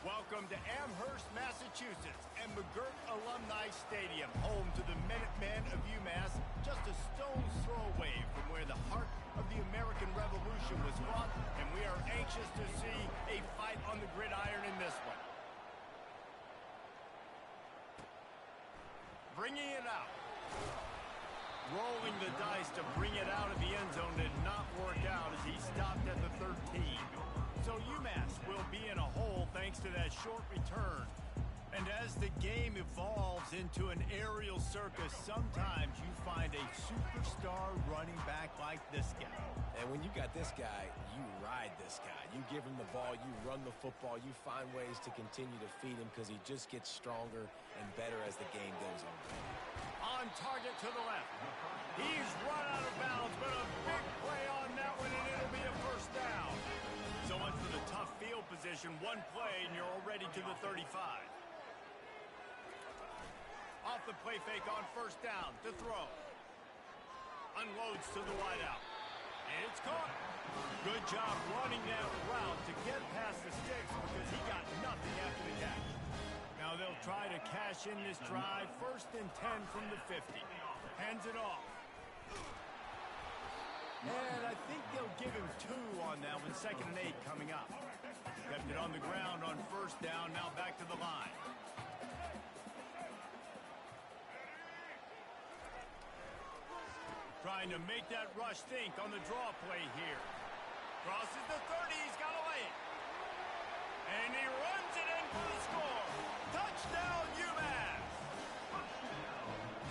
Welcome to Amherst, Massachusetts, and McGirt Alumni Stadium, home to the Minutemen of UMass, just a stone's throw away from where the heart of the American Revolution was fought, and we are anxious to see a fight on the gridiron in this one. Bringing it out. Rolling the dice to bring it out of the end zone did not work out as he stopped at the 13. So UMass will be in a hole thanks to that short return. And as the game evolves into an aerial circus, sometimes you find a superstar running back like this guy. And when you got this guy, you ride this guy. You give him the ball, you run the football, you find ways to continue to feed him because he just gets stronger and better as the game goes on. On target to the left. He's run out of bounds, but a big play on that one, and it'll be a first down. So much for the tough field position. One play, and you're already to the 35. Off the play fake on first down to throw. Unloads to the wideout. And it's caught. Good job running that route to get past the sticks because he got nothing after the catch. Now they'll try to cash in this drive. 1st and 10 from the 50. Hands it off. And I think they'll give him 2 on that one. 2nd and 8 coming up. Kept it on the ground on first down. Now back to the line. Trying to make that rush think on the draw play here. Crosses the 30. He's got to lay it. And he runs it in for the score. Touchdown, UMass!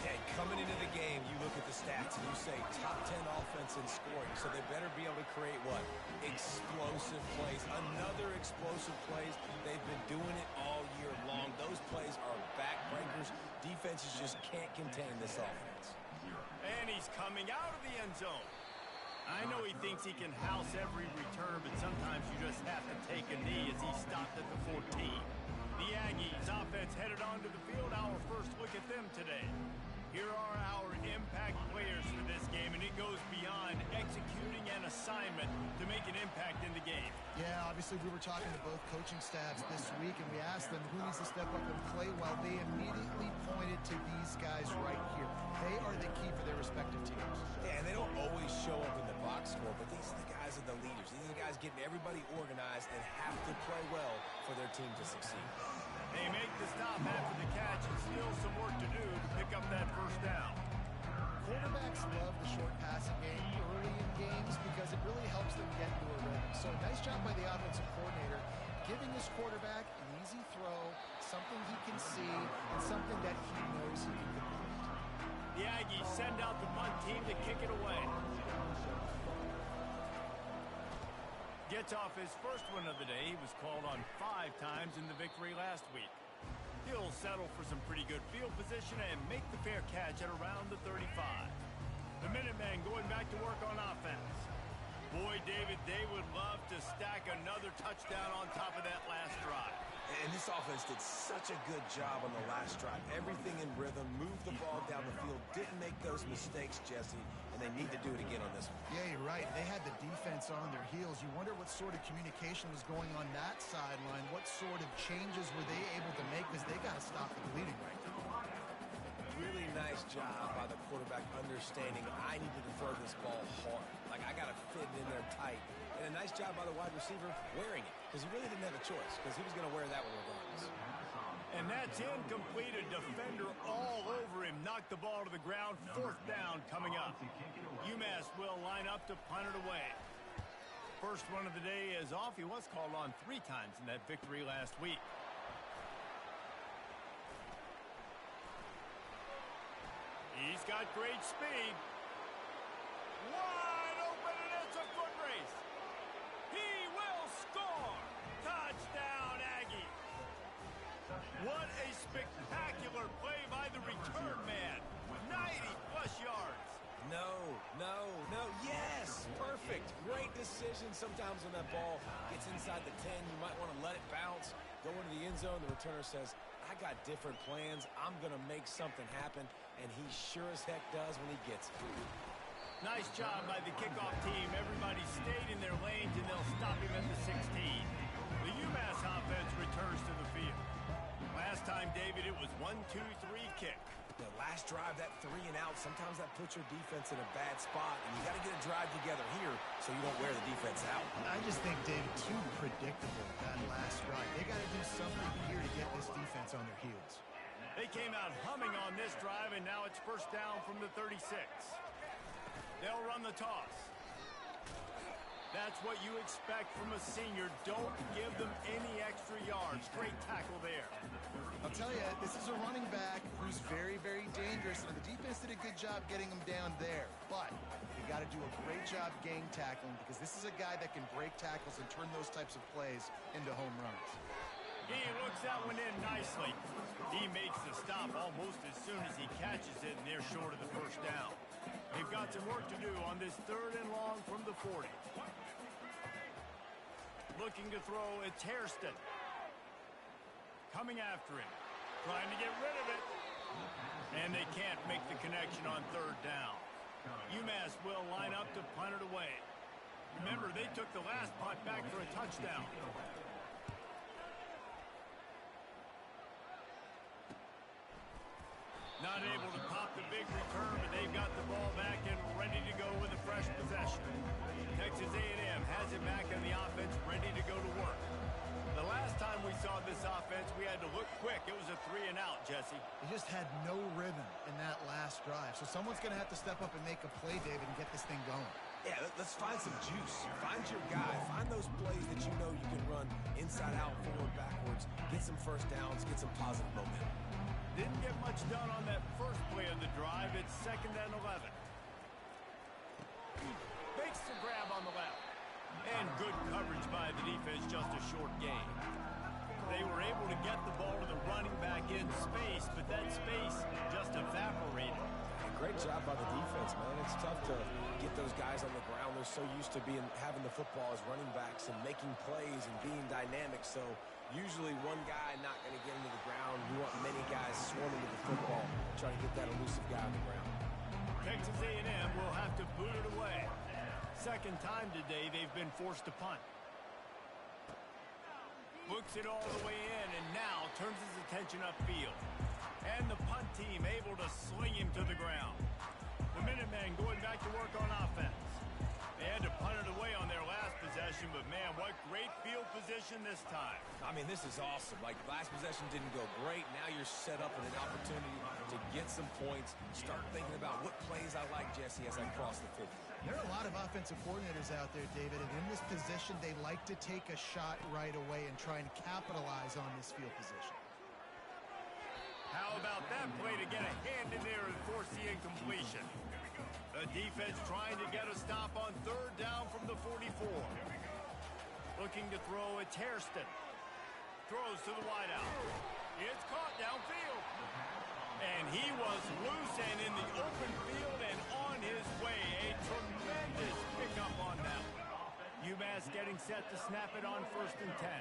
Yeah, coming into the game, you look at the stats and you say top 10 offense in scoring, so they better be able to create what? Explosive plays. Another explosive plays. They've been doing it all year long. Those plays are backbreakers. Defenses just can't contain this offense. And he's coming out of the end zone. I know he thinks he can house every return, but sometimes you just have to take a knee as he stopped at the 14. The Aggies offense headed onto the field. Our first look at them today. Here are our impact players for this game, and it goes beyond executing an assignment to make an impact in the game. Yeah, obviously we were talking to both coaching staffs this week, and we asked them who needs to step up and play well. They immediately pointed to these guys right here. They are the key for their respective teams. Yeah, and they don't always show up in the box score, but these are the guys are the leaders. These are the guys getting everybody organized and have to play well for their team to succeed. They make the stop after the catch and still some work to do to pick up that first down. Quarterbacks love the short passing game early in games because it really helps them get into a rhythm. So nice job by the offensive coordinator giving his quarterback an easy throw, something he can see, and something that he knows he can complete. The Aggies send out the punt team to kick it away. Gets off his first one of the day. He was called on 5 times in the victory last week. He'll settle for some pretty good field position and make the fair catch at around the 35. The Minutemen going back to work on offense. Boy, David, they would love to stack another touchdown on top of that last drive. And this offense did such a good job on the last drive. Everything in rhythm, moved the ball down the field, didn't make those mistakes, Jesse, and they need to do it again on this one. Yeah, you're right. They had the defense on their heels. You wonder what sort of communication was going on that sideline. What sort of changes were they able to make because they got to stop the bleeding right now. Really nice job by the quarterback understanding I need to throw this ball hard. Like, I got to fit it in there tight. And a nice job by the wide receiver wearing it because he really didn't have a choice because he was going to wear that one regardless. And that's incomplete. A defender all over him. Knocked the ball to the ground. 4th down coming up. UMass will line up to punt it away. First one of the day is off. He was called on 3 times in that victory last week. He's got great speed. Wide open, and it's a foot race. He will score. Touchdown, Aggies. What a spectacular play by the return man. 90-plus yards. No. Yes, perfect. Great decision. Sometimes when that ball gets inside the 10, you might want to let it bounce, go into the end zone. The returner says, I got different plans. I'm going to make something happen, and he sure as heck does when he gets it. Nice job by the kickoff team. Everybody stayed in their lanes, and they'll stop him at the 16. The UMass offense returns to the field. Last time, David, it was 1-2-3 kick. The last drive, that 3 and out, sometimes that puts your defense in a bad spot, and you got to get a drive together here so you don't wear the defense out. I just think, David, too predictable, that last drive. They got to do something here to get this defense on their heels. They came out humming on this drive, and now it's first down from the 36. They'll run the toss. That's what you expect from a senior. Don't give them any extra yards. Great tackle there. I'll tell you, this is a running back who's very, very dangerous, and the defense did a good job getting him down there. But you got to do a great job gang tackling, because this is a guy that can break tackles and turn those types of plays into home runs. He looks that one in nicely. He makes the stop almost as soon as he catches it, and they're short of the first down. They've got some work to do on this 3rd and long from the 40. Looking to throw, it's Hairston. Coming after him. Trying to get rid of it. And they can't make the connection on 3rd down. UMass will line up to punt it away. Remember, they took the last punt back for a touchdown. Not able to pop the big return, but they've got the ball back and ready to go with a fresh possession. Texas A&M has it back on the offense, ready to go to work. The last time we saw this offense, we had to look quick. It was a 3 and out, Jesse. They just had no rhythm in that last drive. So someone's going to have to step up and make a play, David, and get this thing going. Yeah, let's find some juice. Find your guy. Find those plays that you know you can run inside out, forward, backwards. Get some first downs. Get some positive momentum. Didn't get much done on that first play of the drive. It's 2nd and 11. Makes the grab on the left. And good coverage by the defense, just a short gain. They were able to get the ball to the running back in space, but that space just evaporated. Great job by the defense, man. It's tough to get those guys on the ground. They're so used to having the football as running backs and making plays and being dynamic. So usually one guy not going to get into the ground. You want many guys swarming to the football, trying to get that elusive guy on the ground. Texas A&M will have to boot it away. Second time today they've been forced to punt. Looks it all the way in and now turns his attention upfield. And the punt team able to sling him to the ground. The Minutemen going back to work on offense. They had to punt it away on their last possession, but man, what great field position this time. I mean, this is awesome. Like, last possession didn't go great. Now you're set up with an opportunity to get some points. Start thinking about what plays I like, Jesse, as I cross the 50. There are a lot of offensive coordinators out there, David, and in this position, they like to take a shot right away and try and capitalize on this field position. How about that play to get a hand in there and force the incompletion? The defense trying to get a stop on 3rd down from the 44. Looking to throw, it's Hairston. Throws to the wideout. It's caught downfield. And he was loose and in the open field and on his way. A tremendous pickup on that one. UMass getting set to snap it on 1st and 10.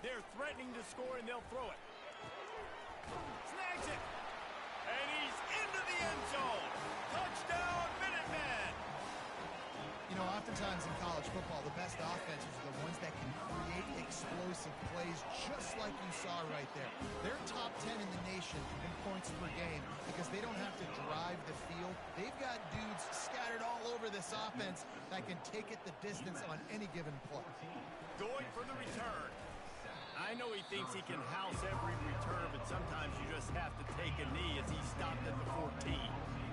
They're threatening to score, and they'll throw it. Snags it. And he's into the end zone. Touchdown, Minutemen. You know, oftentimes in college football, the best offenses are the ones that can create explosive plays, just like you saw right there. They're top 10 in the nation in points per game because they don't have to drive the field. They've got dudes scattered all over this offense that can take it the distance on any given play. Going for the return. I know he thinks he can house every return, but sometimes you just have to take a knee as he stopped at the 14.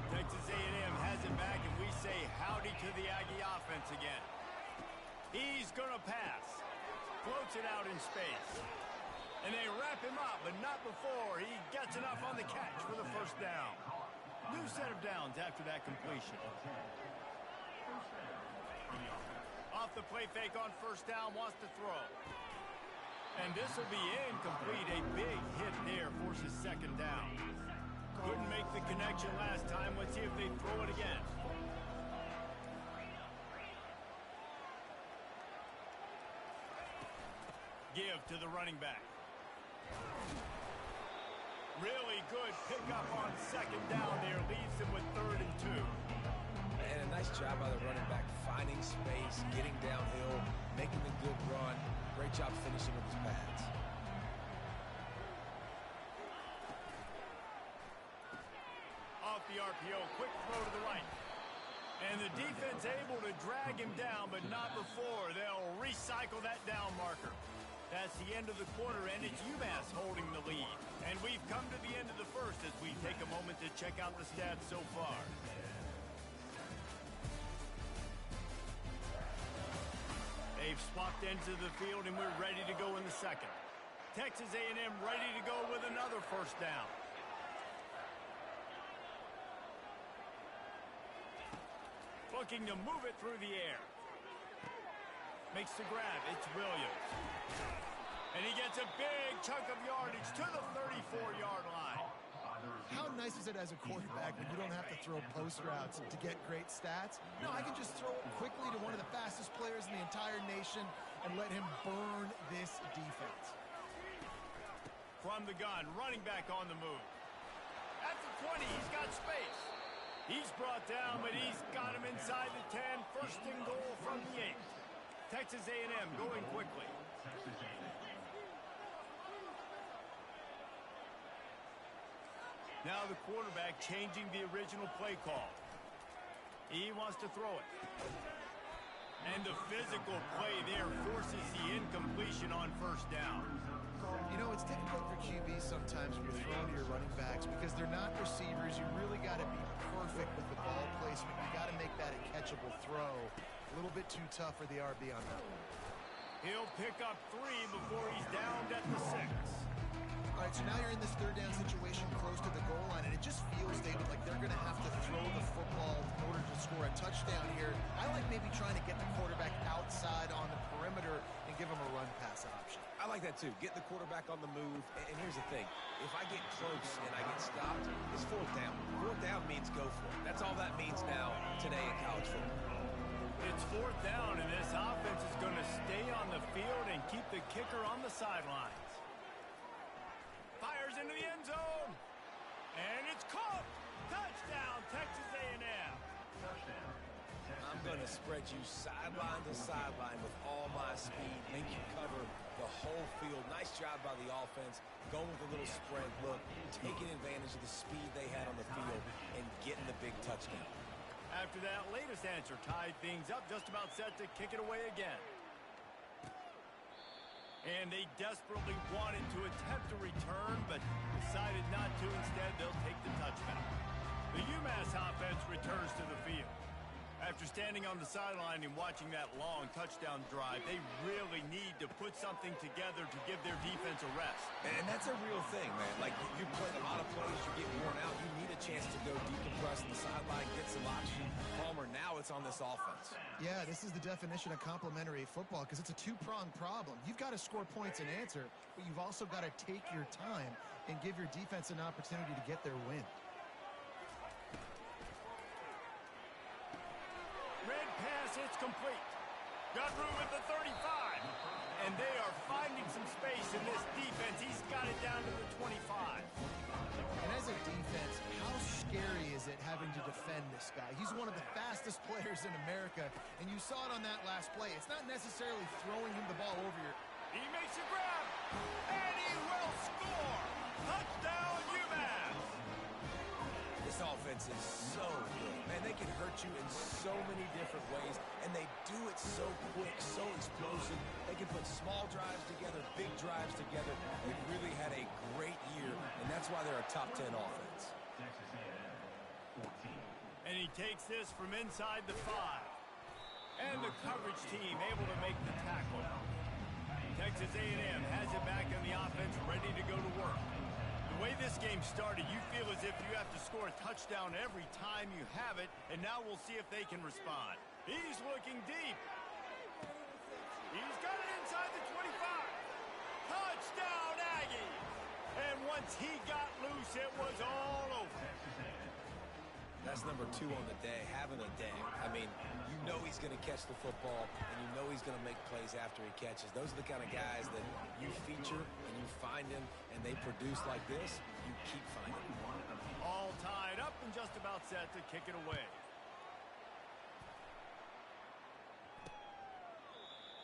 Texas A&M has it back, and we say howdy to the Aggie offense again. He's going to pass. Floats it out in space. And they wrap him up, but not before he gets enough on the catch for the first down. New set of downs after that completion. Off the play fake on 1st down, wants to throw. And this will be incomplete. A big hit there forces 2nd down. Couldn't make the connection last time. Let's see if they throw it again. Give to the running back. Really good pickup on 2nd down there. Leaves them with 3rd and 2. And a nice job by the running back, finding space, getting downhill. making a good run. Great job finishing with his pads. Off the RPO, quick throw to the right. And the defense able to drag him down, but not before. They'll recycle that down marker. That's the end of the quarter, and it's UMass holding the lead. And we've come to the end of the first as we take a moment to check out the stats so far. They've swapped ends of the field, and we're ready to go in the second. Texas A&M ready to go with another first down. Looking to move it through the air. Makes the grab. It's Williams. And he gets a big chunk of yardage to the 34-yard line. How nice is it as a quarterback when you don't have to throw post routes to get great stats? No, I can just throw it quickly to one of the fastest players in the entire nation and let him burn this defense. From the gun, running back on the move. At the 20, he's got space. He's brought down, but he's got him inside the 10. First and goal from the 8. Texas A&M going quickly. Now the quarterback changing the original play call. He wants to throw it. And the physical play there forces the incompletion on first down. You know, it's difficult for QBs sometimes when you're throwing to your running backs because they're not receivers. You really got to be perfect with the ball placement. You got to make that a catchable throw. A little bit too tough for the RB on that one. He'll pick up 3 before he's downed at the 6. All right, so now you're in this third down situation close to the goal line, and it just feels, David, like they're going to have to throw the football in order to score a touchdown here. I like maybe trying to get the quarterback outside on the perimeter and give him a run pass option. I like that too. Get the quarterback on the move. And here's the thing. If I get close and I get stopped, it's fourth down. Fourth down means go for it. That's all that means now today in college football. It's fourth down, and this offense is going to stay on the field and keep the kicker on the sidelines. Fires into the end zone. And it's caught. Touchdown, Texas A&M. I'm going to spread you sideline to sideline with all my speed, make you cover the whole field. Nice job by the offense, going with a little spread look, taking advantage of the speed they had on the field, and getting the big touchdown. After that latest answer tied things up, just about set to kick it away again. And they desperately wanted to attempt a return, but decided not to. Instead, they'll take the touchback. The UMass offense returns to the field. After standing on the sideline and watching that long touchdown drive, they really need to put something together to give their defense a rest. And that's a real thing, man. Like, you play a lot of plays, you get worn out, you need a chance to go decompress on the sideline, get some oxygen. Palmer, now it's on this offense. Yeah, this is the definition of complementary football because it's a two-pronged problem. You've got to score points and answer, but you've also got to take your time and give your defense an opportunity to get their win. Red pass, it's complete. Got room at the 35. And they are finding some space in this defense. He's got it down to the 25. And as a defense, how scary is it having to defend this guy? He's one of the fastest players in America, and you saw it on that last play. It's not necessarily throwing him the ball over your... He makes a grab, and he will score. Touchdown, UMass. This offense is so good. Man, they can hurt you in so many different ways, and they do it so quick, so explosive. They can put small drives together, big drives together. They've really had a great year, and that's why they're a top 10 offense. And he takes this from inside the 5. And the coverage team able to make the tackle. Texas A&M has it back on the offense, ready to go to work. The way this game started, you feel as if you have to score a touchdown every time you have it, and now we'll see if they can respond. He's looking deep. He's got it inside the 25. Touchdown, Aggies! And once he got loose, it was all over. That's number 2 on the day, having a day. I mean, you know he's going to catch the football, and you know he's going to make plays after he catches. Those are the kind of guys that you feature and you find them, and they produce like this, you keep finding them. All tied up and just about set to kick it away.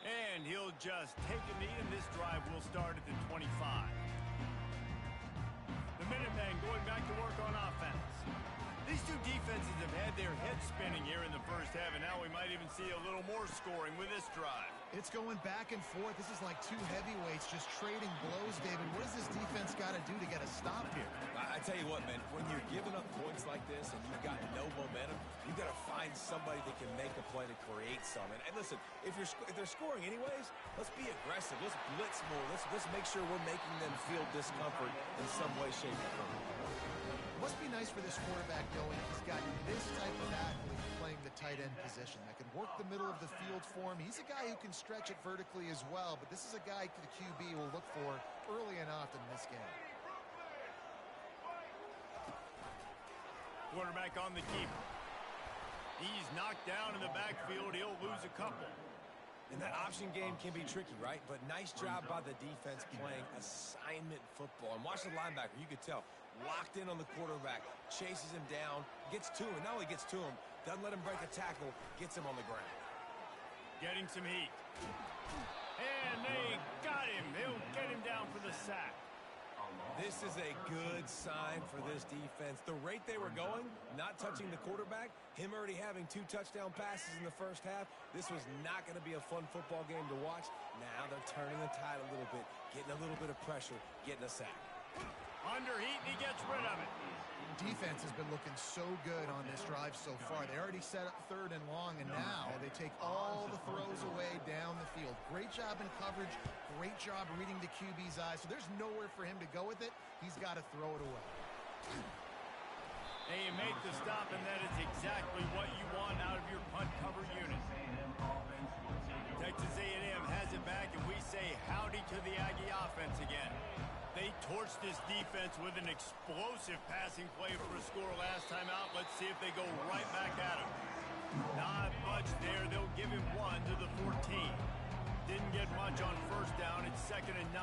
And And he'll just take a knee, and this drive will start at the 25. The Minutemen going back to work on offense. These two defenses have had their heads spinning here in the first half, and now we might even see a little more scoring with this drive. It's going back and forth. This is like two heavyweights just trading blows, David. What does this defense got to do to get a stop here? I tell you what, man, when you're giving up points like this and you've got no momentum, you got to find somebody that can make a play to create some. And listen, if they're scoring anyways, let's be aggressive. Let's blitz more. Let's make sure we're making them feel discomfort in some way, shape, or form. Must be nice for this quarterback knowing he's got this type of athlete playing the tight end position that can work the middle of the field for him. He's a guy who can stretch it vertically as well, but this is a guy the QB will look for early and often in this game. Quarterback on the keeper. He's knocked down in the backfield. He'll lose a couple. And that option game can be tricky, right? But nice job by the defense playing assignment football. And watch the linebacker. You could tell. Locked in on the quarterback. Chases him down. Gets to him. Not only gets to him, doesn't let him break a tackle. Gets him on the ground. Getting some heat. And they got him. They'll get him down for the sack. This is a good sign for this defense. The rate they were going, not touching the quarterback, him already having 2 touchdown passes in the first half, this was not going to be a fun football game to watch. Now they're turning the tide a little bit, getting a little bit of pressure, getting a sack. Under heat, and he gets rid of it. Defense has been looking so good on this drive so far. They already set up 3rd and long, and now they take all the throws away down the field. Great job in coverage. Great job reading the QB's eyes. So there's nowhere for him to go with it. He's got to throw it away. And you make the stop, and that is exactly what you want out of your punt cover unit. Texas A&M has it back, and we say howdy to the Aggie offense again. They torched this defense with an explosive passing play for a score last time out. Let's see if they go right back at him. Not much there. They'll give him 1 to the 14. Didn't get much on first down. It's 2nd and 9.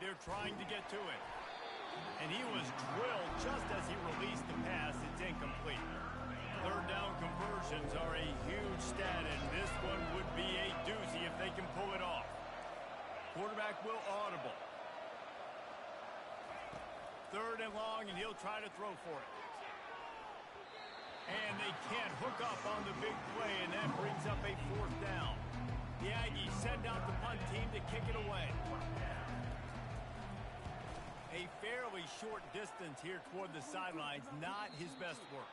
They're trying to get to it. And he was drilled just as he released the pass. It's incomplete. 3rd down conversions are a huge stat, and this one would be a doozy if they can pull it off. Quarterback will audible. 3rd and long, and he'll try to throw for it. And they can't hook up on the big play, and that brings up a 4th down. The Aggies send out the punt team to kick it away. A fairly short distance here toward the sidelines, not his best work.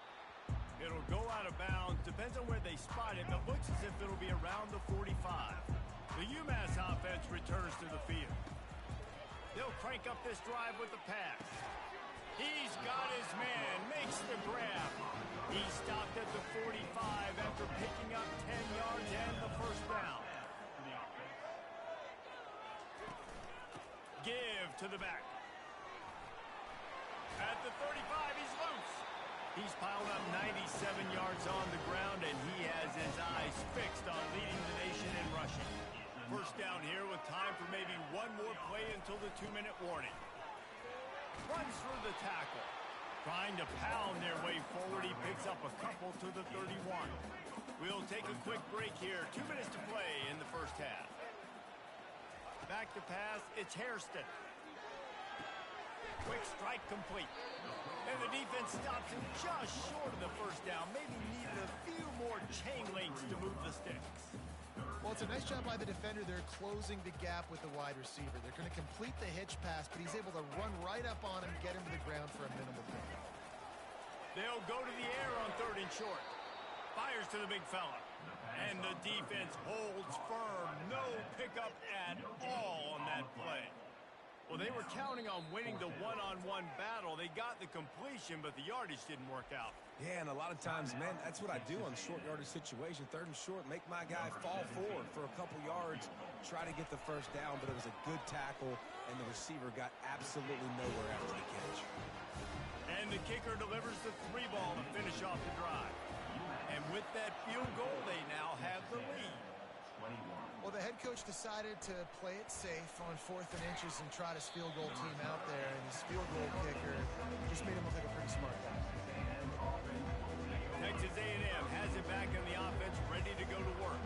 It'll go out of bounds, depends on where they spot it, but looks as if it'll be around the 45. The UMass offense returns to the field. They'll crank up this drive with the pass. He's got his man, makes the grab. He stopped at the 45 after picking up 10 yards and the 1st down. Give to the back. At the 35, he's loose. He's piled up 97 yards on the ground, and he has his eyes fixed on leading the nation in rushing. 1st down here with time for maybe one more play until the 2-minute warning. Runs through the tackle. Trying to pound their way forward. He picks up a couple to the 31. We'll take a quick break here. 2 minutes to play in the 1st half. Back to pass. It's Hairston. Quick strike complete. And the defense stops him just short of the 1st down. Maybe needed a few more chain links to move the sticks. Well, it's a nice job by the defender. They're closing the gap with the wide receiver. They're going to complete the hitch pass, but he's able to run right up on him, get him to the ground for a minimal pickup. They'll go to the air on 3rd and short. Fires to the big fella. And the defense holds firm. No pickup at all on that play. Well, they were counting on winning the one-on-one battle. They got the completion, but the yardage didn't work out. Yeah, and a lot of times, man, that's what I do on short yardage situation. 3rd and short, make my guy fall forward for a couple yards, try to get the 1st down, but it was a good tackle, and the receiver got absolutely nowhere after the catch. And the kicker delivers the 3 ball to finish off the drive. And with that field goal, they now have the lead. Well, the head coach decided to play it safe on 4th and inches and trot his field goal team out there, and his field goal kicker just made him look like a pretty smart guy. Texas A&M has it back in the offense, ready to go to work.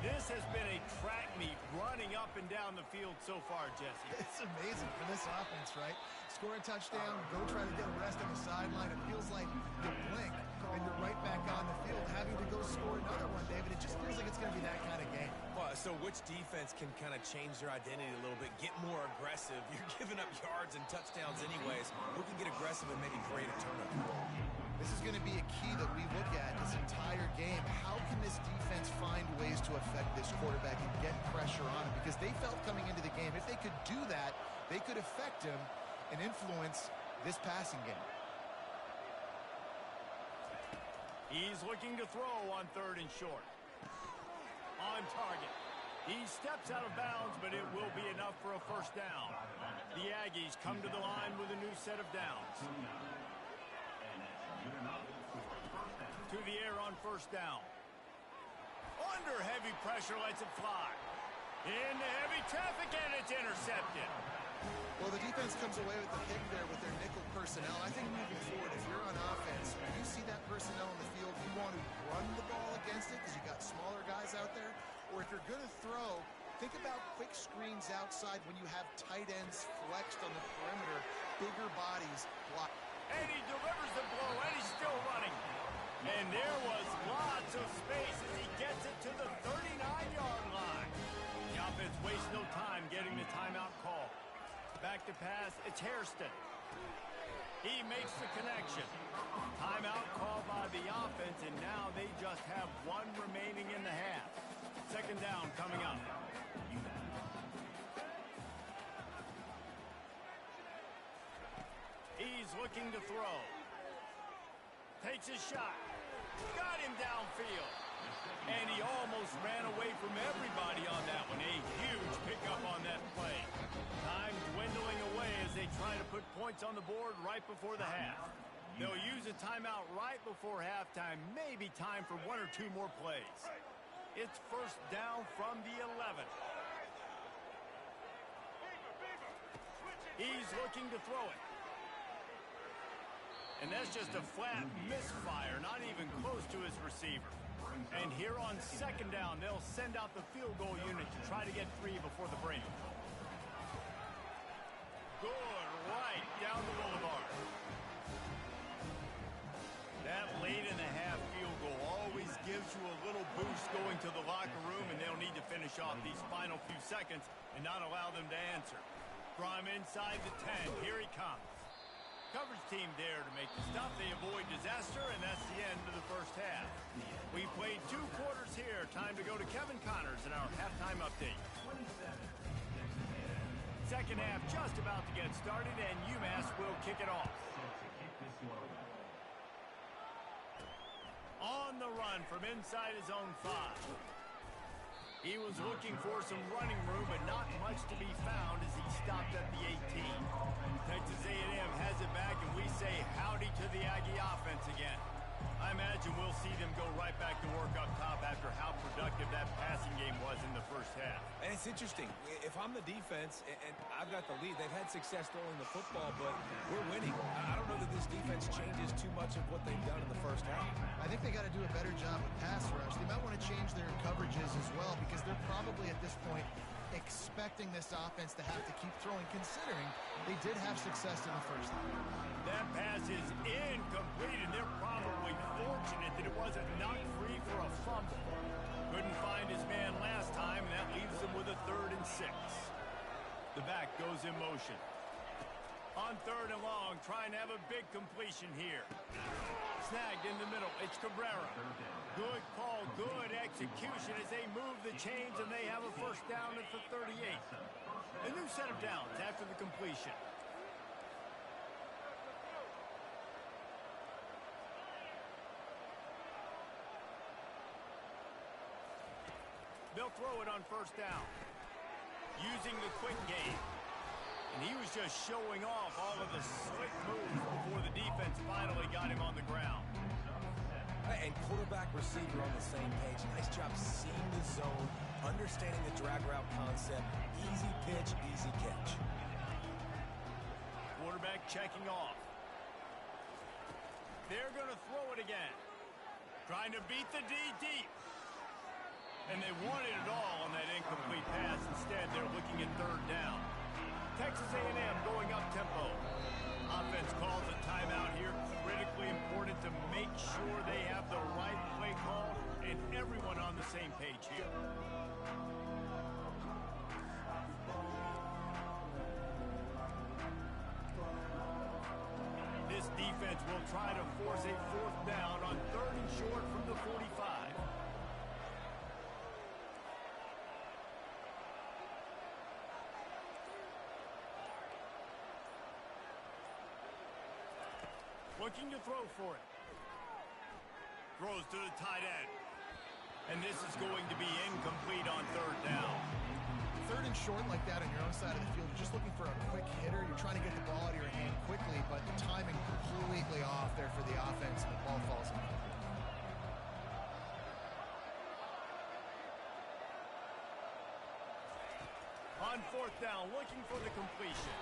This has been a track meet running up and down the field so far, Jesse. It's amazing for this offense, right? Score a touchdown, go try to get a rest on the sideline. It feels like you blink and you're right back on the field having to go score another one, David. It just feels like it's going to be that kind of game. Well, so which defense can kind of change their identity a little bit, get more aggressive? You're giving up yards and touchdowns anyways. Who can get aggressive and maybe create a turnover? This is going to be a key that we look at this entire game. How can this defense find ways to affect this quarterback and get pressure on him? Because they felt coming into the game, if they could do that, they could affect him and influence this passing game. He's looking to throw on 3rd and short. On target. He steps out of bounds, but it will be enough for a first down. The Aggies come to the line with a new set of downs. To the air on 1st down. Under heavy pressure, lets it fly. Into heavy traffic, and it's intercepted. Well, the defense comes away with the pick there with their nickel personnel. I think moving forward, if you're on offense, when you see that personnel in the field, you want to run the ball against it because you got smaller guys out there. Or if you're going to throw, think about quick screens outside when you have tight ends flexed on the perimeter, bigger bodies block. And he delivers the blow, and he's still running. And there was lots of space as he gets it to the 39-yard line. The offense wastes no time getting the timeout call. Back to pass, it's Hairston. He makes the connection. Timeout called by the offense, and now they just have one remaining in the half. 2nd down coming up. He's looking to throw. Takes a shot. Got him downfield. And he almost ran away from everybody on that one. A huge pickup on that play. Time dwindling away as they try to put points on the board right before the half. They'll use a timeout right before halftime. Maybe time for 1 or 2 more plays. It's 1st down from the 11. He's looking to throw it. And that's just a flat misfire, not even close to his receiver. And here on 2nd down, they'll send out the field goal unit to try to get 3 before the break. Good right down the boulevard. That late in the half field goal always gives you a little boost going to the locker room, and they'll need to finish off these final few seconds and not allow them to answer. From inside the 10, here he comes. Coverage team there to make the stop. They avoid disaster, and that's the end of the 1st half. We played 2 quarters here. Time to go to Kevin Connors in our halftime update. 2nd half just about to get started, and UMass will kick it off. On the run from inside his own 5. He was looking for some running room, but not much to be found as he stopped at the 18. Texas A&M has it back, and we say howdy to the Aggie offense again. I imagine we'll see them go right back to work up top after how productive that passing game was in the 1st half. And it's interesting. If I'm the defense and I've got the lead, they've had success throwing the football, but we're winning. I don't know that this defense changes too much of what they've done in the 1st half. I think they got to do a better job with pass rush. They might want to change their coverages as well because they're probably at this point expecting this offense to have to keep throwing, considering they did have success in the 1st half. That pass is incomplete, and they're probably fortunate that it wasn't knocked free for a fumble. Couldn't find his man last time, and that leaves them with a 3rd and 6. The back goes in motion. On 3rd and long, trying to have a big completion here. Snagged in the middle. It's Cabrera. Good call, good execution as they move the chains, and they have a 1st down at the 38. A new set of downs after the completion. They'll throw it on 1st down. Using the quick game. And he was just showing off all of the slick moves before the defense finally got him on the ground. And quarterback receiver on the same page. Nice job seeing the zone, understanding the drag route concept. Easy pitch, easy catch. Quarterback checking off. They're going to throw it again. Trying to beat the D deep. And they wanted it all on that incomplete pass. Instead, they're looking at third down. Texas A&M going up tempo. Offense calls a timeout here. Critically important to make sure they have the right play call and everyone on the same page here. This defense will try to force a fourth down on 3rd and short from the 45. Looking to throw for it. Throws to the tight end. And this is going to be incomplete on 3rd down. 3rd and short like that on your own side of the field, you're just looking for a quick hitter. You're trying to get the ball out of your hand quickly, but the timing completely off there for the offense, and the ball falls incomplete. On 4th down, looking for the completion.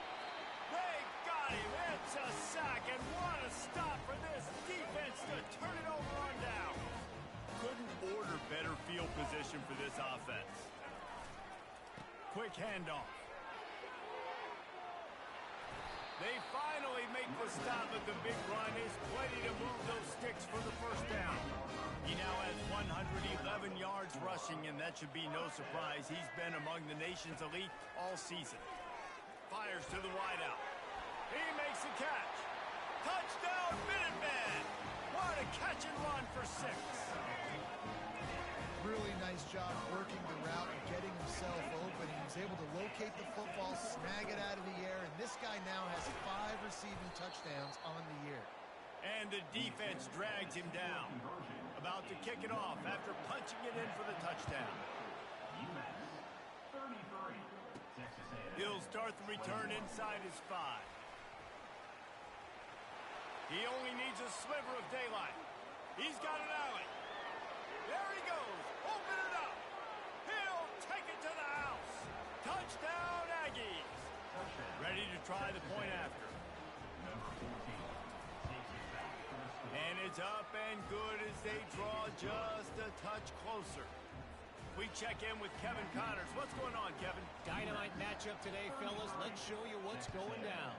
They got him. It's a sack, and what a stop for this defense to turn it over on down. Couldn't order better field position for this offense. Quick handoff. They finally make the stop at the big run. Is plenty to move those sticks for the 1st down. He now has 111 yards rushing, and that should be no surprise. He's been among the nation's elite all season. Fires to the wideout. He makes the catch. Touchdown, Minuteman! What a catch and run for 6. Really nice job working the route and getting himself open. He was able to locate the football, snag it out of the air, and this guy now has 5 receiving touchdowns on the year. And the defense drags him down. About to kick it off after punching it in for the touchdown. He'll start the return inside his 5. He only needs a sliver of daylight. He's got an alley. There he goes. Open it up. He'll take it to the house. Touchdown, Aggies. Ready to try the point after. And it's up and good as they draw just a touch closer. We check in with Kevin Connors. What's going on, Kevin? Dynamite matchup today, fellas. Let's show you what's going down.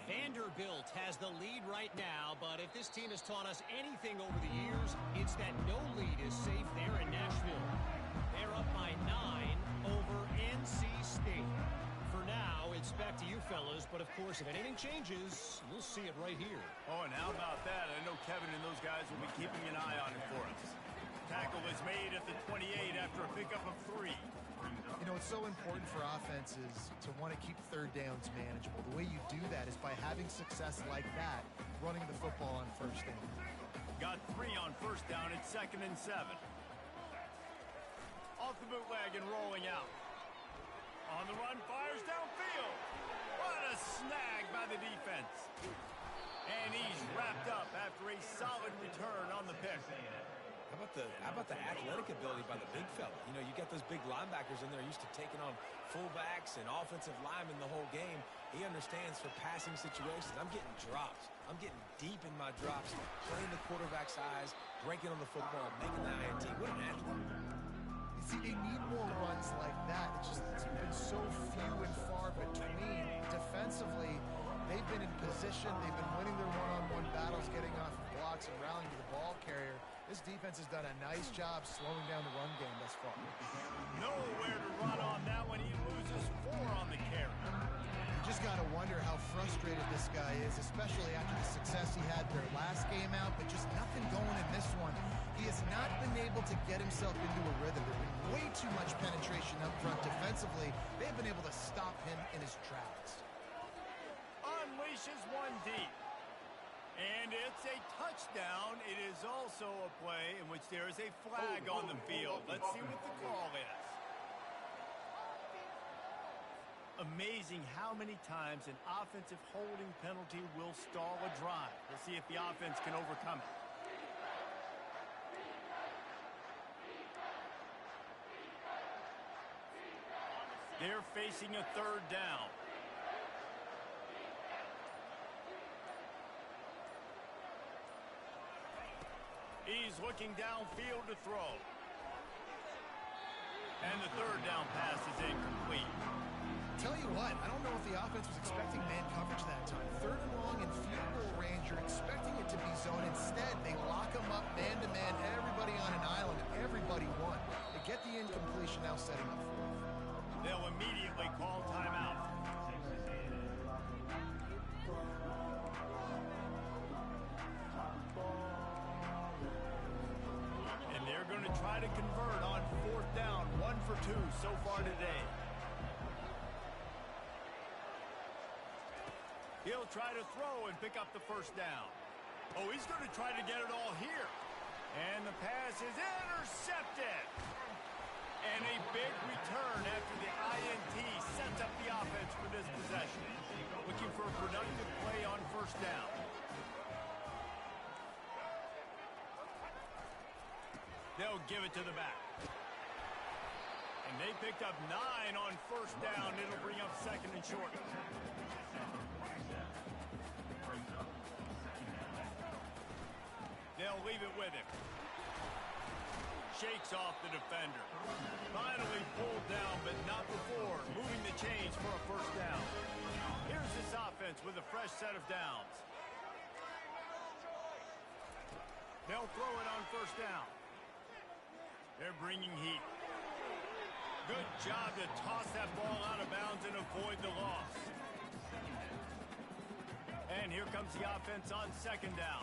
Vanderbilt has the lead right now, but if this team has taught us anything over the years, it's that no lead is safe there in Nashville. They're up by 9 over NC State. For now, it's back to you, fellas, but of course, if anything changes, we'll see it right here. Oh, and how about that? I know Kevin and those guys will be keeping an eye on it for us. Tackle is made at the 28 after a pickup of 3. You know, it's so important for offenses to want to keep 3rd downs manageable. The way you do that is by having success like that, running the football on 1st down. Got 3 on 1st down. It's 2nd and 7. Off the bootleg and rolling out. On the run, fires downfield. What a snag by the defense. And he's wrapped up after a solid return on the pick. How about the athletic ability by the big fella? You know, you got those big linebackers in there used to taking on fullbacks and offensive linemen the whole game. He understands for passing situations. I'm getting drops. I'm getting deep in my drops, playing the quarterback's eyes, breaking on the football, making the INT. What an athlete. You see, they need more runs like that. It's been so few and far between. Defensively, they've been in position. They've been winning their one-on-one battles, getting off of blocks and rallying to the ball carrier. This defense has done a nice job slowing down the run game thus far. Nowhere to run on that one. He loses 4 on the carry. You just got to wonder how frustrated this guy is, especially after the success he had their last game out, but just nothing going in this one. He has not been able to get himself into a rhythm. There's been way too much penetration up front defensively. They've been able to stop him in his tracks. Unleashes 1 deep. And it's a touchdown. It is also a play in which there is a flag on the field. Let's see what the call is. Amazing how many times an offensive holding penalty will stall a drive. We'll see if the offense can overcome it. They're facing a 3rd down. He's looking downfield to throw. And the third down pass is incomplete. Tell you what, I don't know if the offense was expecting man coverage that time. Third and long in field goal range, you're expecting it to be zone. Instead, they lock them up man-to-man, everybody on an island, everybody won. They get the incompletion, now setting up fourth. They'll immediately call timeout. And they're going to try to convert on fourth down, 1 for 2 so far today. He'll try to throw and pick up the first down. Oh, he's going to try to get it all here. And the pass is intercepted. And a big return after the INT sets up the offense for this possession. Looking for a productive play on first down. They'll give it to the back. And they picked up 9 on first down. It'll bring up second and short. They'll leave it with him. Shakes off the defender. Finally pulled down, but not before. Moving the chains for a first down. Here's this offense with a fresh set of downs. They'll throw it on first down. They're bringing heat. Good job to toss that ball out of bounds and avoid the loss. And here comes the offense on second down.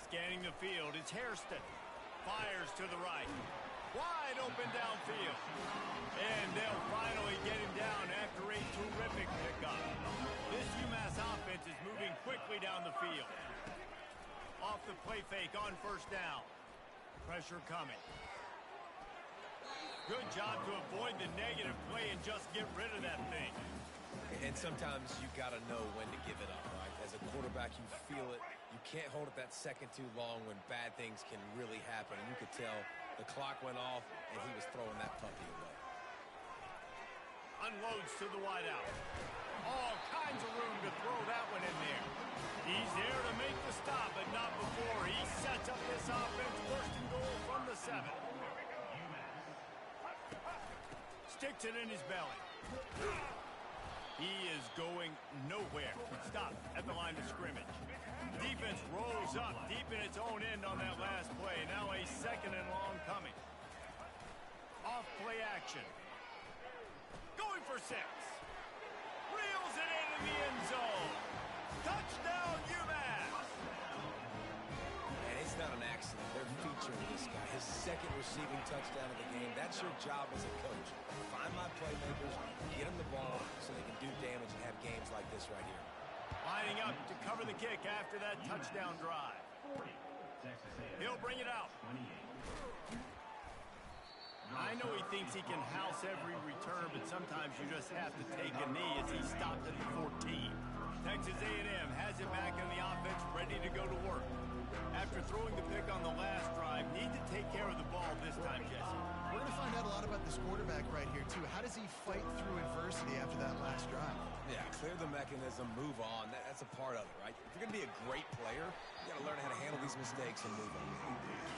Scanning the field, it's Hairston. Fires to the right. Wide open downfield. And they'll finally get him down after a terrific pickup. This UMass offense is moving quickly down the field. Off the play fake on first down. Pressure coming. Good job to avoid the negative play and just get rid of that thing. And sometimes you got to know when to give it up, right? As a quarterback, you feel it. You can't hold it that second too long when bad things can really happen. And you could tell the clock went off and he was throwing that puppy away. Unloads to the wideout. All kinds of room to throw that one in there. He's there to make the stop, but not before. He sets up this offense, first and goal from the 7. Sticks it in his belly. He is going nowhere. Stop at the line of scrimmage. Defense rolls up deep in its own end on that last play. Now a second and long coming. Off play action. Going for 6. Reels it into the end zone. Touchdown, UMass. And it's not an accident. They're featuring this guy. His second receiving touchdown of the game. That's your job as a coach. Find my playmakers, get them the ball so they can do damage and have games like this right here. Lining up to cover the kick after that touchdown drive. He'll bring it out. I know he thinks he can house every return, but sometimes you just have to take a knee as he stopped at the 14. Texas A&M has it back on the offense, ready to go to work. After throwing the pick on the last drive, need to take care of the ball this time, Jesse. We're going to find out a lot about this quarterback right here, too. How does he fight through adversity after that last drive? Yeah, clear the mechanism, move on. That's a part of it, right? If you're going to be a great player, you got to learn how to handle these mistakes and move on.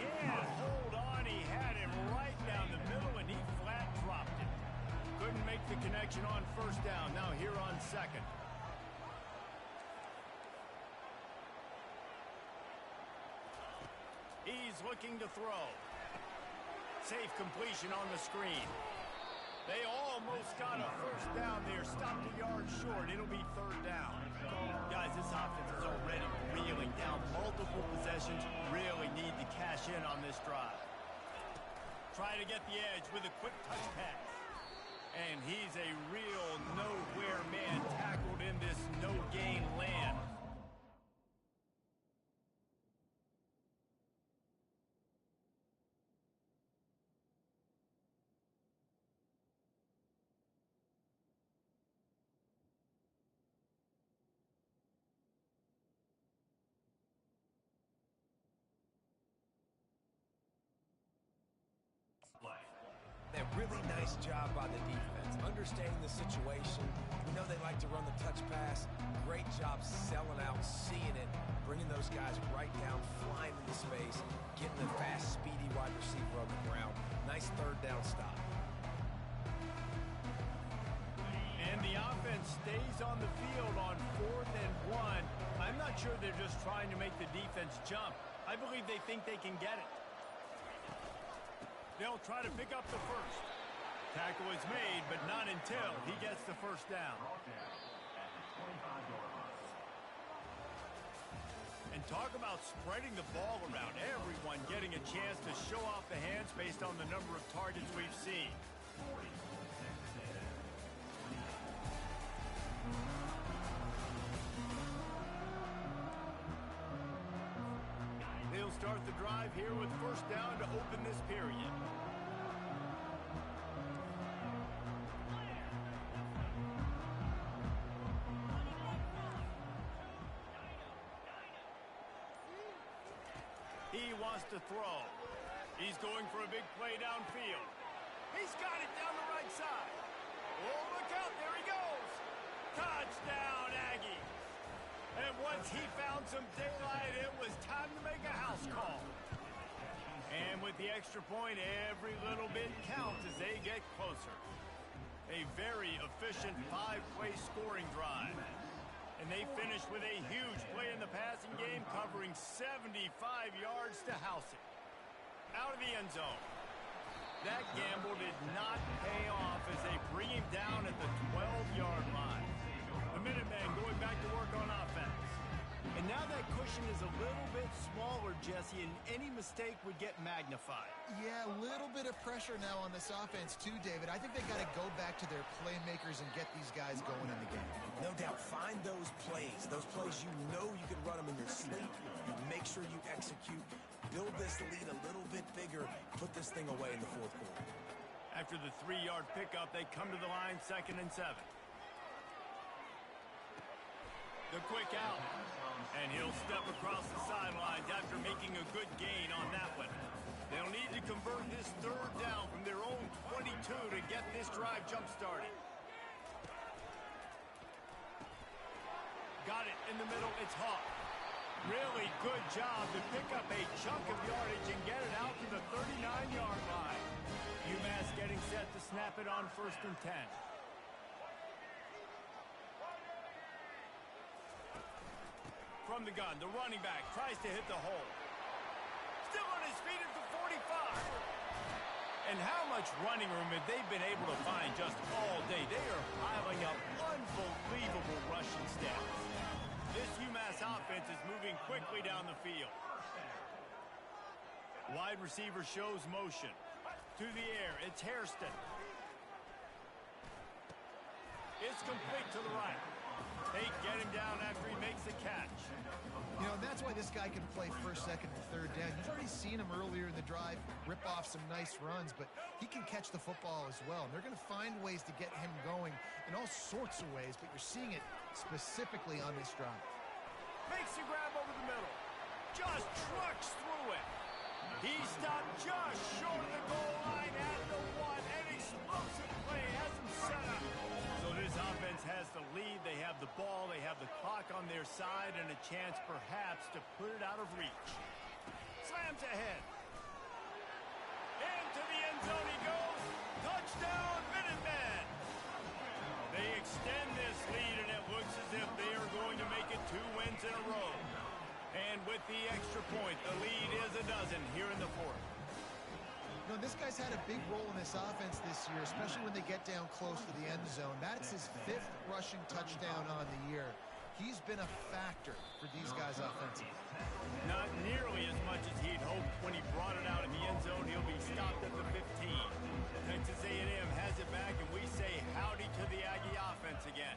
Can't hold on. He had him right down the middle, and he flat dropped it. Couldn't make the connection on first down. Now here on second. He's looking to throw. Safe completion on the screen. They almost got a first down there. Stopped a yard short. It'll be third down. Guys, this offense is already reeling down. Multiple possessions. Really need to cash in on this drive. Try to get the edge with a quick touch pass. And he's a real nowhere man tackled in this no-gain land. A really nice job by the defense, understanding the situation. We know they like to run the touch pass. Great job selling out, seeing it, bringing those guys right down, flying into space, getting a fast, speedy wide receiver on the ground. Nice third down stop. And the offense stays on the field on 4th and 1. I'm not sure they're just trying to make the defense jump. I believe they think they can get it. They'll try to pick up the first. Tackle is made, but not until he gets the first down. And talk about spreading the ball around. Everyone getting a chance to show off the hands based on the number of targets we've seen. They'll start the drive here with first down to open this period. He wants to throw. He's going for a big play downfield. He's got it down the right side. Oh, look out. There he goes. Touchdown, Aggies. And once he found some daylight, it was time to make a house call. And with the extra point, every little bit counts as they get closer. A very efficient 5-play scoring drive. And they finished with a huge play in the passing game, covering 75 yards to house it. Out of the end zone. That gamble did not pay off as they bring him down at the 12-yard line. The Minutemen going back to work on offense. And now that cushion is a little bit smaller, Jesse, and any mistake would get magnified. Yeah, a little bit of pressure now on this offense too, David. I think they got to go back to their playmakers and get these guys going in the game. No doubt, find those plays you know you can run them in your sleep. Make sure you execute. Build this lead a little bit bigger. Put this thing away in the fourth quarter. After the 3-yard pickup, they come to the line 2nd and 7. The quick out. And he'll step across the sidelines after making a good gain on that one. They'll need to convert this 3rd down from their own 22 to get this drive jump-started. Got it in the middle. It's Hawk. Really good job to pick up a chunk of yardage and get it out to the 39-yard line. UMass getting set to snap it on 1st and 10. From the gun, the running back tries to hit the hole. Still on his feet at the 45. And how much running room have they been able to find just all day? They are piling up unbelievable rushing stats. This UMass offense is moving quickly down the field. Wide receiver shows motion. To the air, it's Hairston. It's complete to the right. They get him down after he makes the catch. You know, and that's why this guy can play 1st, 2nd, and 3rd down. You've already seen him earlier in the drive rip off some nice runs, but he can catch the football as well. And they're going to find ways to get him going in all sorts of ways, but you're seeing it specifically on this drive. Makes the grab over the middle. Just trucks through it. He stopped just short of the goal line at the 1. An explosive play has him set up. So this offense has the lead. They have the ball. They have the clock on their side and a chance perhaps to put it out of reach. Slams ahead. Into the end zone he goes. Touchdown, Minutemen. They extend this lead, and it looks as if they are going to make it 2 wins in a row. And with the extra point, the lead is a dozen here in the 4th. You know, this guy's had a big role in this offense this year, especially when they get down close to the end zone. That's his 5th rushing touchdown on the year. He's been a factor for these guys offensively. Not nearly as much as he'd hoped when he brought it out in the end zone. He'll be stopped at the 15. Texas A&M has it back, and we say howdy to the Aggie offense again.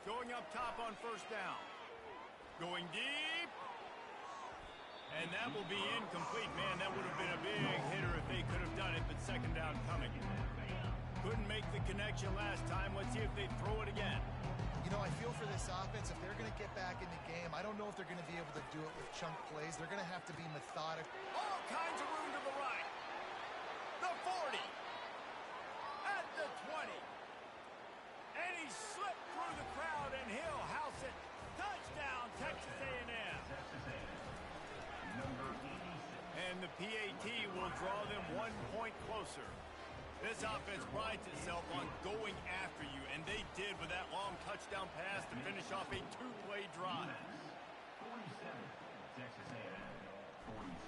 Going up top on 1st down. Going deep. And that will be incomplete. Man, that would have been a big hitter if they could have done it, but 2nd down coming. Couldn't make the connection last time. Let's see if they throw it again. You know, I feel for this offense, if they're going to get back in the game, I don't know if they're going to be able to do it with chunk plays. They're going to have to be methodical. All kinds of room to the right. The 40. At the 20. And he slipped through the crowd, and he'll house it. Touchdown. Texas A&M. And the PAT will draw them 1 point closer. This offense prides itself on going after you, and they did with that long touchdown pass to finish off a two-play drive.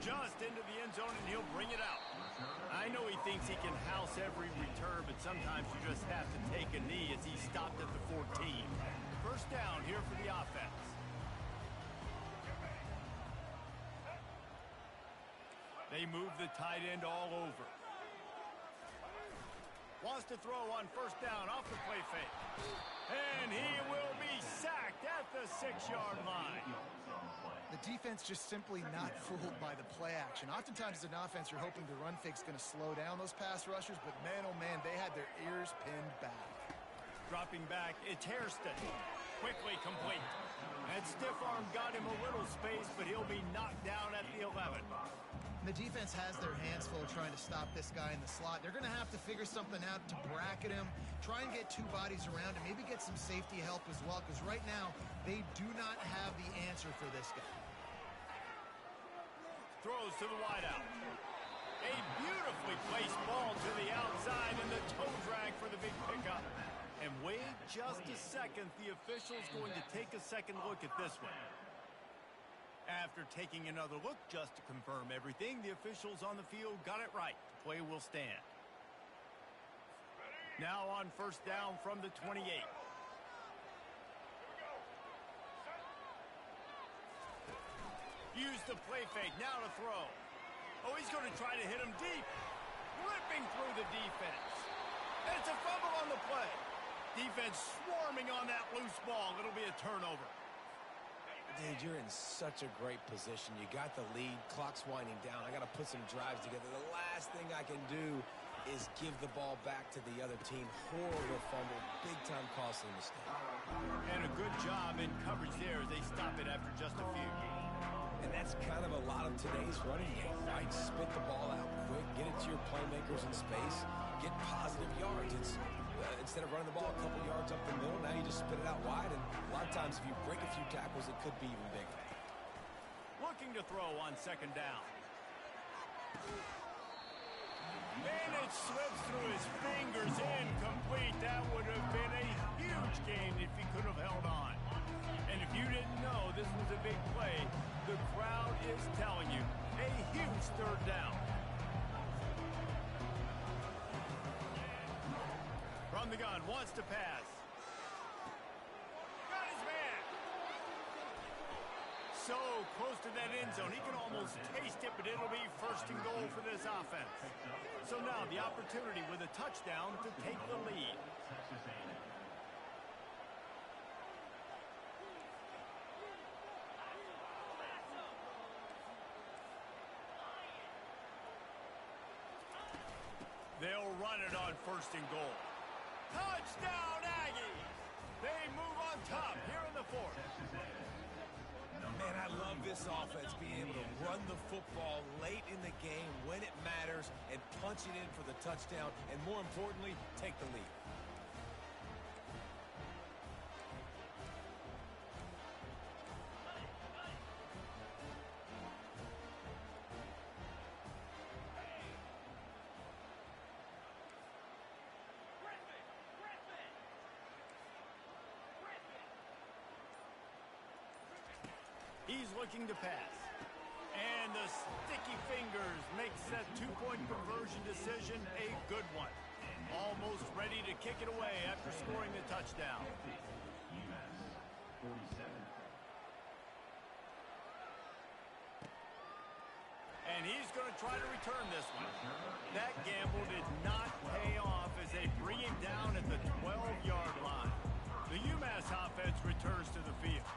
Just into the end zone, and he'll bring it out. I know he thinks he can house every return, but sometimes you just have to take a knee as he stopped at the 14. First down here for the offense. They move the tight end all over. Wants to throw on first down off the play fake. And he will be sacked at the 6-yard line. The defense just simply not fooled by the play action. Oftentimes as an offense, you're hoping the run fake's going to slow down those pass rushers, but man, oh man, they had their ears pinned back. Dropping back, it's Hairston. Quickly complete. That stiff arm got him a little space, but he'll be knocked down at the 11. The defense has their hands full trying to stop this guy in the slot. They're going to have to figure something out to bracket him, try and get two bodies around him, maybe get some safety help as well, because right now they do not have the answer for this guy. Throws to the wideout. A beautifully placed ball to the outside, and the toe drag for the big pickup. And wait just a second, the official's going to take a second look at this one. After taking another look just to confirm everything, the officials on the field got it right. The play will stand. Now on first down from the 28. Use the play fake, now to throw. Oh, he's going to try to hit him deep. Ripping through the defense. And it's a fumble on the play. Defense swarming on that loose ball. It'll be a turnover. Dude, you're in such a great position. You got the lead. Clock's winding down. I got to put some drives together. The last thing I can do is give the ball back to the other team. Horrible fumble. Big-time costly mistake. And a good job in coverage there as they stop it after just a few. And that's kind of a lot of today's running game, right? Spit the ball out quick. Get it to your playmakers in space. Get positive yards. It's instead of running the ball a couple yards up the middle, now you just spit it out wide, and a lot of times if you break a few tackles, it could be even bigger. Looking to throw on second down. And it slips through his fingers, incomplete. That would have been a huge gain if he could have held on. And if you didn't know this was a big play, the crowd is telling you a huge third down. From the gun, wants to pass. Got his man. So close to that end zone, he can almost taste it, but it'll be first and goal for this offense. So now the opportunity with a touchdown to take the lead. They'll run it on first and goal. Touchdown, Aggies! They move on top here in the fourth. Man, I love this offense being able to run the football late in the game when it matters and punch it in for the touchdown, and more importantly, take the lead. He's looking to pass. And the sticky fingers makes that two-point conversion decision a good one. Almost ready to kick it away after scoring the touchdown. And he's going to try to return this one. That gamble did not pay off as they bring him down at the 12-yard line. The UMass offense returns to the field.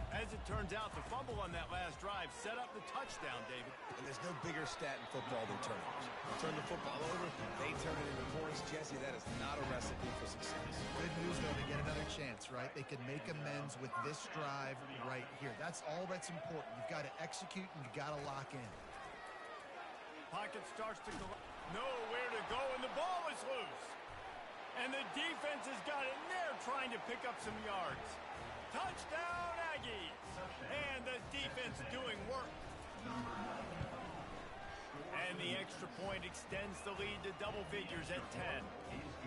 As it turns out, the fumble on that last drive set up the touchdown, David. And there's no bigger stat in football than turnovers. Turn the football over, they turn it into points. Jesse, that is not a recipe for success. Good news, though, they get another chance, right? They can make amends with this drive right here. That's all that's important. You've got to execute and you've got to lock in. Pocket starts to collapse. Nowhere to go, and the ball is loose. And the defense has got it, and they're trying to pick up some yards. Touchdown, Aggies! And the defense doing work. And the extra point extends the lead to double figures at 10.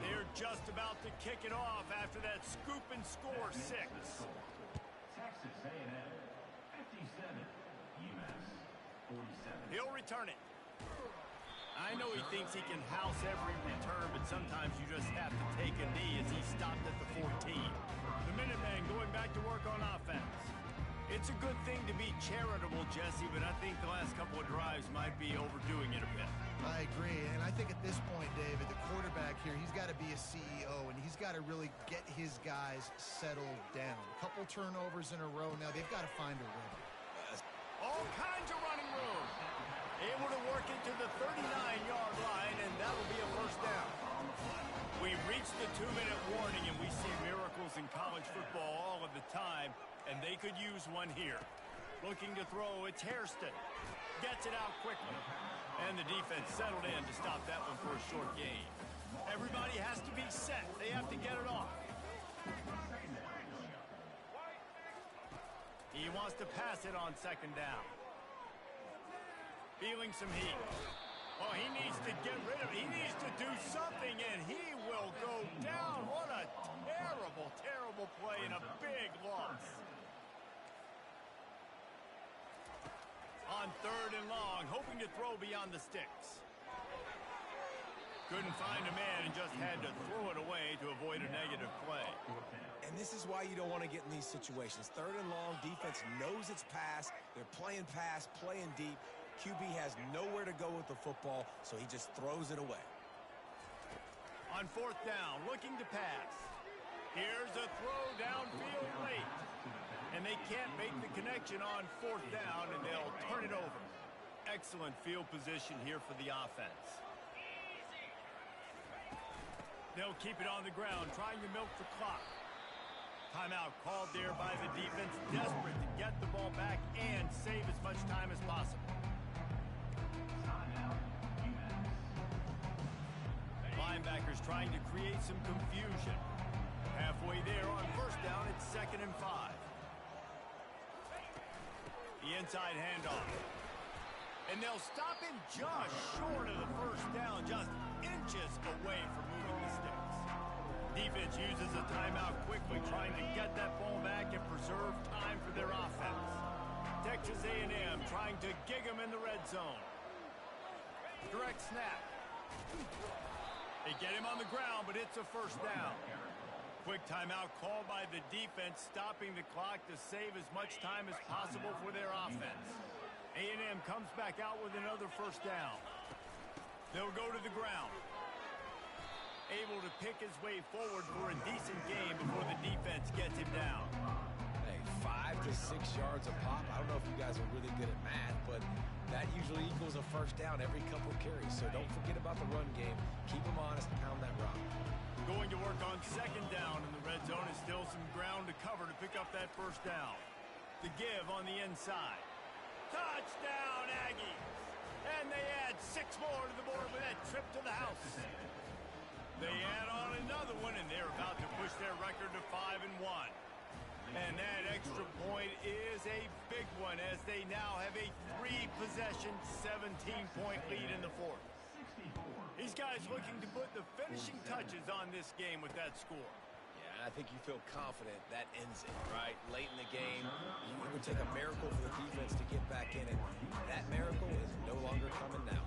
They're just about to kick it off after that scoop and score 6. Texas A&M 57, UMass 47. He'll return it. I know he thinks he can house every return, but sometimes you just have to take a knee as he stopped at the 14. The Minutemen going back to work on offense. It's a good thing to be charitable, Jesse, but I think the last couple of drives might be overdoing it a bit. I agree, and I think at this point, David, the quarterback here, he's got to be a CEO, and he's got to really get his guys settled down. A couple turnovers in a row now. They've got to find a rhythm. All kinds of running room. Able to work it to the 39-yard line, and that'll be a first down. We've reached the 2-minute warning, and we see miracles in college football all of the time, and they could use one here. Looking to throw, it's Hairston. Gets it out quickly. And the defense settled in to stop that one for a short gain. Everybody has to be set. They have to get it off. He wants to pass it on second down. Feeling some heat. Oh, he needs to get rid of it. He needs to do something, and he will go down. What a terrible, terrible play and a big loss. On 3rd and long, hoping to throw beyond the sticks. Couldn't find a man and just had to throw it away to avoid a negative play. And this is why you don't want to get in these situations. 3rd and long, defense knows it's pass. They're playing pass, playing deep. QB has nowhere to go with the football, so he just throws it away. On 4th down, looking to pass. Here's a throw downfield late. And they can't make the connection on 4th down, and they'll turn it over. Excellent field position here for the offense. They'll keep it on the ground, trying to milk the clock. Timeout called there by the defense, desperate to get the ball back and save as much time as possible. Linebackers trying to create some confusion. Halfway there on 1st down, it's 2nd and 5. The inside handoff. And they'll stop him just short of the 1st down, just inches away from moving the sticks. Defense uses a timeout quickly, trying to get that ball back and preserve time for their offense. Texas A&M trying to gig him in the red zone. Direct snap. They get him on the ground, but it's a 1st down. Quick timeout called by the defense, stopping the clock to save as much time as possible for their offense. A&M comes back out with another 1st down. They'll go to the ground. Able to pick his way forward for a decent game before the defense gets him down. Hey, 5 to 6 yards a pop. I don't know if you guys are really good at math, but that usually equals a 1st down every couple carries. So don't forget about the run game. Keep them honest and pound that rock. Going to work on 2nd down in the red zone is still some ground to cover to pick up that 1st down. The give on the inside. Touchdown, Aggies! And they add 6 more to the board with that trip to the house. They add on another one, and they're about to push their record to 5-1. And that extra point is a big one as they now have a 3-possession, 17-point lead in the 4th. These guys looking to put the finishing touches on this game with that score. Yeah, I think you feel confident that ends it, right? Late in the game, it would take a miracle for the defense to get back in, and that miracle is no longer coming now.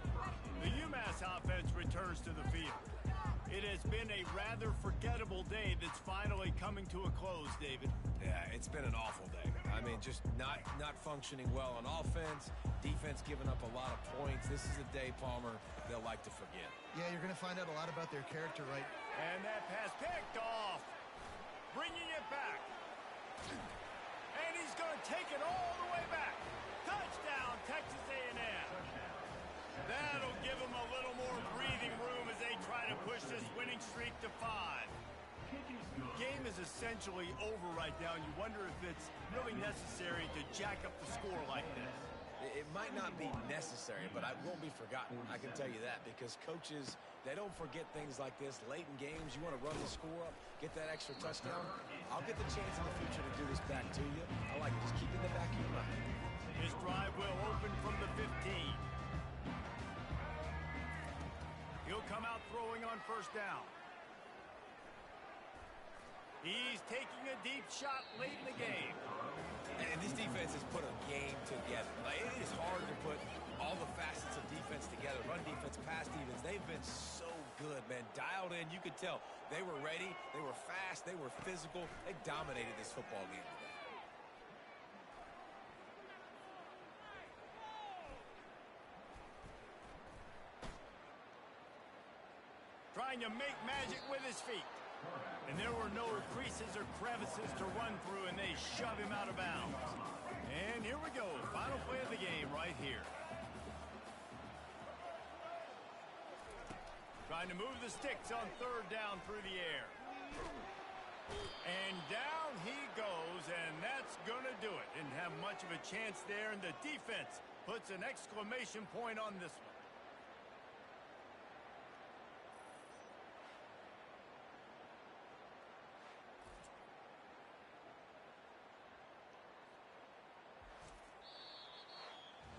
The UMass offense returns to the field. It has been a rather forgettable day that's finally coming to a close, David. Yeah, it's been an awful day. I mean, just not functioning well on offense, defense giving up a lot of points. This is a day, Palmer, they'll like to forget. Yeah, you're going to find out a lot about their character, right? And that pass picked off. Bringing it back. And he's going to take it all the way back. Touchdown, Texas A&M. That'll give them a little more breathing room as they try to push this winning streak to 5. Game is essentially over right now, and you wonder if it's really necessary to jack up the score like this. It might not be necessary, but it won't be forgotten. I can tell you that, because coaches, they don't forget things like this. Late in games, you want to run the score up, get that extra touchdown. I'll get the chance in the future to do this back to you. I like it. Just keep it in the back of your mind. This drive will open from the 15. He'll come out throwing on first down. He's taking a deep shot late in the game. And this defense has put a game together. Like, it is hard to put all the facets of defense together. Run defense, pass defense. They've been so good, man. Dialed in. You could tell they were ready. They were fast. They were physical. They dominated this football game today. Trying to make magic with his feet. And there were no creases or crevices to run through, and they shove him out of bounds. And here we go. Final play of the game right here. Trying to move the sticks on third down through the air. And down he goes, and that's going to do it. Didn't have much of a chance there, and the defense puts an exclamation point on this one.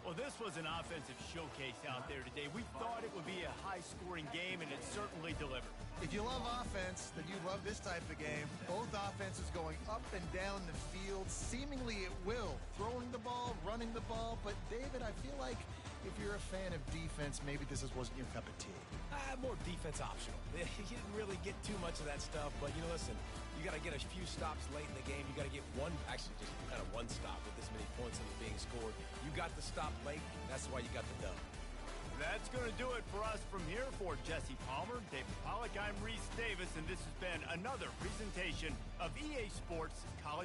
Well, this was an offensive showcase out there today. We thought it would be a high-scoring game, and it certainly delivered. If you love offense, then you love this type of game. Both offenses going up and down the field, seemingly at will. Throwing the ball, running the ball. But, David, I feel like if you're a fan of defense, maybe this wasn't your cup of tea. More defense optional. You didn't really get too much of that stuff, but, listen, you got to get a few stops late in the game. You got to get one stop with this many points that was being scored. You got the stop late. That's why you got the dub. That's going to do it for us from here. For Jesse Palmer, David Pollack, I'm Reese Davis, and this has been another presentation of EA Sports College